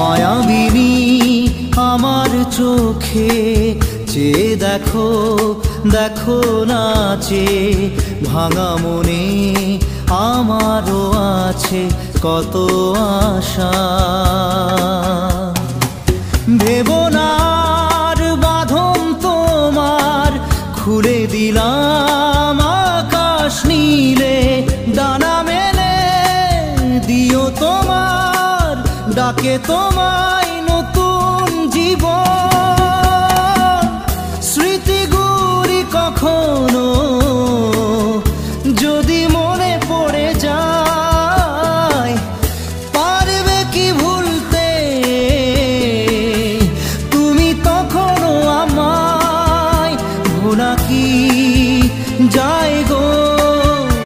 মায়াবিনী আমার চোখে চেয়ে দেখো, দেখো নাচে ভাঙা মনে আমারও আছে কত আশা। ভেবনার বাঁধন তোমার খুলে দিলাম আকাশ নীলে, ডানা মেলে দিও তোমার ডাকে তোমায় নতুন জীবন। স্মৃতিগুলি কখনো যদি মনে